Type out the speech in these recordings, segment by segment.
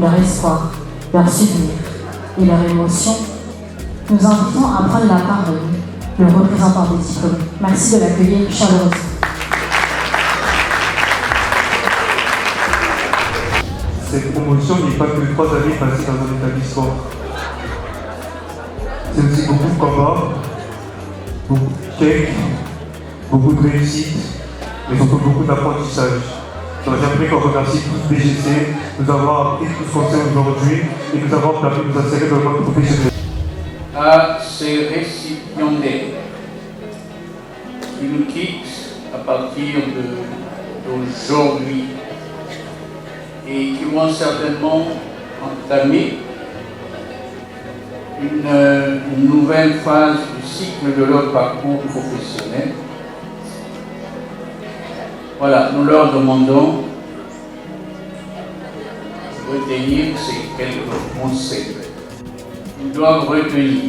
Leur espoir, leur souvenir et leur émotion, nous invitons à prendre la parole le représentant des diplômés. Merci de l'accueillir chaleureusement. Cette promotion n'est pas que 3 années passées dans un établissement. C'est aussi beaucoup de combats, beaucoup d'échecs, beaucoup de réussites, mais surtout beaucoup d'apprentissage. J'aimerais qu'on remercie tous BGC, nous avoir appris tout ce qu'on sait aujourd'hui et nous avoir permis de nous insérer dans le monde professionnel. À ces récipiendaires qui nous quittent à partir d'aujourd'hui et qui vont certainement entamer une nouvelle phase du cycle de leur parcours professionnel. Voilà, nous leur demandons de retenir ces quelques conseils. Ils doivent retenir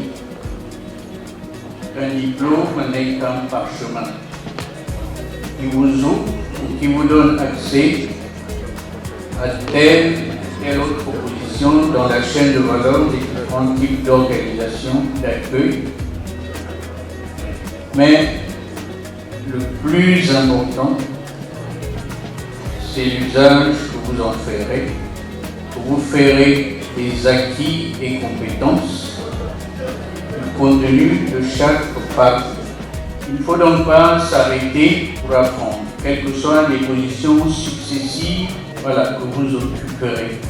qu'un diplôme n'est qu'un parchemin qui vous ouvre ou qui vous donne accès à telle autre proposition dans la chaîne de valeur des différents types d'organisations d'accueil. Mais le plus important, c'est l'usage que vous en ferez, que vous ferez des acquis et compétences, du contenu de chaque partie. Il ne faut donc pas s'arrêter pour apprendre, quelles que soient les positions successives que vous occuperez.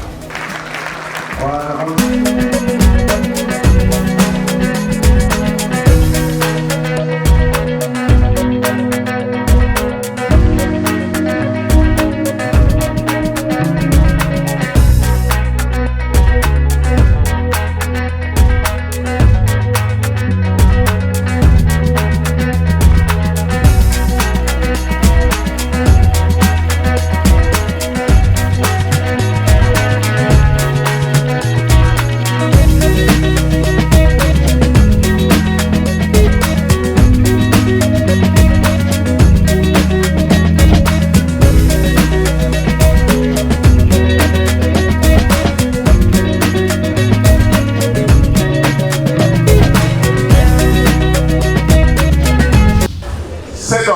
C'est donc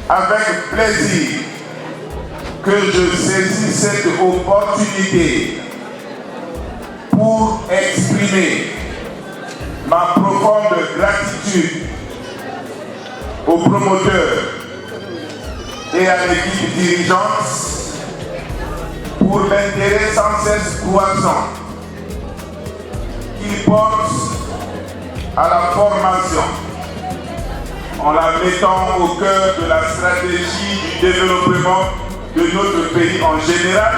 avec plaisir que je saisis cette opportunité pour exprimer ma profonde gratitude aux promoteurs et à l'équipe dirigeante pour l'intérêt sans cesse croissant qu'ils portent à la formation, en la mettant au cœur de la stratégie du développement de notre pays en général,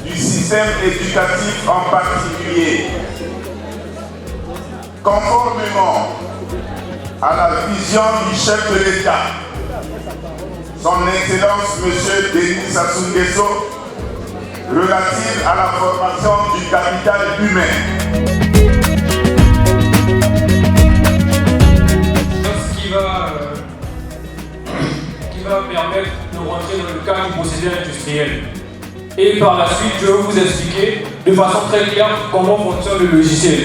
du système éducatif en particulier. Conformément à la vision du chef de l'État, son Excellence M. Denis Sassou Nguesso, relative à la formation du capital humain. Qui va permettre de rentrer dans le cadre du procédé industriel. Et par la suite, je vais vous expliquer de façon très claire comment fonctionne le logiciel.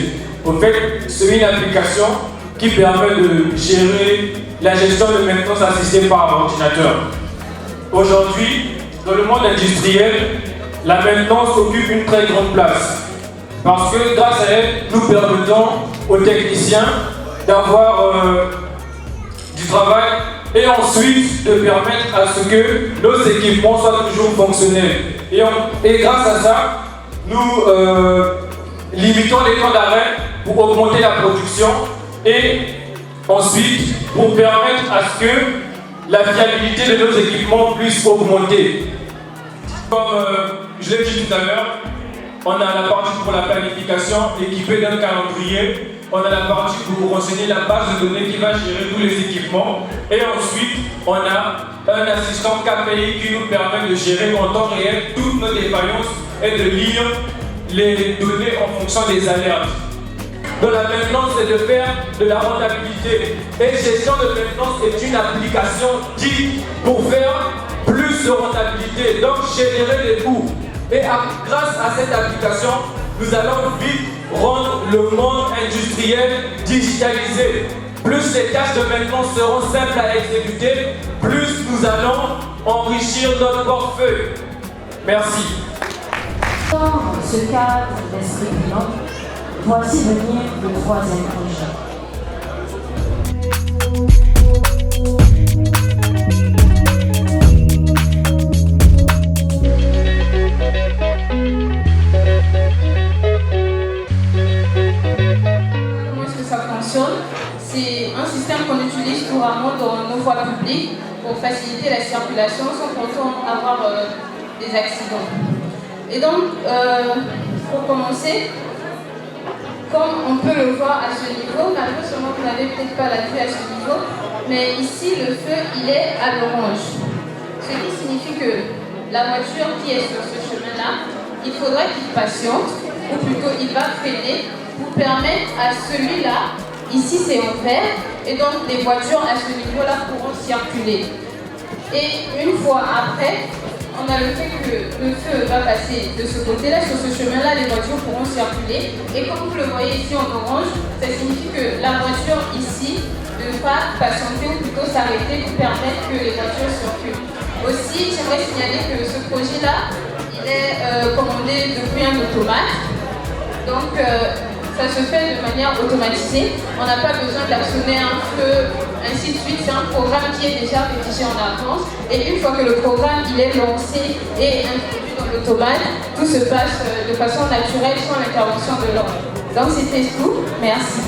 En fait, c'est une application qui permet de gérer la gestion de maintenance assistée par ordinateur. Aujourd'hui, dans le monde industriel, la maintenance occupe une très grande place. Parce que grâce à elle, nous permettons aux techniciens d'avoir du travail et ensuite de permettre à ce que nos équipements soient toujours fonctionnels. Et grâce à ça, nous limitons les temps d'arrêt pour augmenter la production et ensuite pour permettre à ce que la fiabilité de nos équipements puisse augmenter. Comme je l'ai dit tout à l'heure, on a la partie pour la planification équipée d'un calendrier. On a la partie pour renseigner la base de données qui va gérer tous les équipements. Et ensuite, on a un assistant KPI qui nous permet de gérer en temps réel toutes nos défaillances et de lire les données en fonction des alertes. Donc la maintenance, c'est de faire de la rentabilité. Et gestion de maintenance est une application dite pour faire plus de rentabilité, donc générer des coûts. Et grâce à cette application, nous allons vite rendre le monde industriel digitalisé. Plus les tâches de maintenance seront simples à exécuter, plus nous allons enrichir notre portefeuille. Merci. Dans ce cadre d'esprit brillant, voici venir le troisième projet. C'est un système qu'on utilise couramment dans nos voies publiques pour faciliter la circulation sans pourtant avoir des accidents. Et donc, pour commencer, comme on peut le voir à ce niveau, malheureusement vous n'avez peut-être pas la vue à ce niveau, mais ici le feu il est à l'orange. Ce qui signifie que la voiture qui est sur ce chemin-là, il faudra qu'il patiente, ou plutôt il va freiner pour permettre à celui-là. Ici c'est en vert et donc les voitures à ce niveau-là pourront circuler. Et une fois après, on a le fait que le feu va passer de ce côté-là, sur ce chemin-là, les voitures pourront circuler. Et comme vous le voyez ici en orange, ça signifie que la voiture ici ne va pas patienter ou plutôt s'arrêter pour permettre que les voitures circulent. Aussi, j'aimerais signaler que ce projet-là, il est commandé depuis un automate. Donc, ça se fait de manière automatisée. On n'a pas besoin d'actionner un feu, ainsi de suite. C'est un programme qui est déjà rédigé en avance. Et une fois que le programme il est lancé et introduit dans l'automate, tout se passe de façon naturelle sans l'intervention de l'homme. Donc c'était tout. Merci.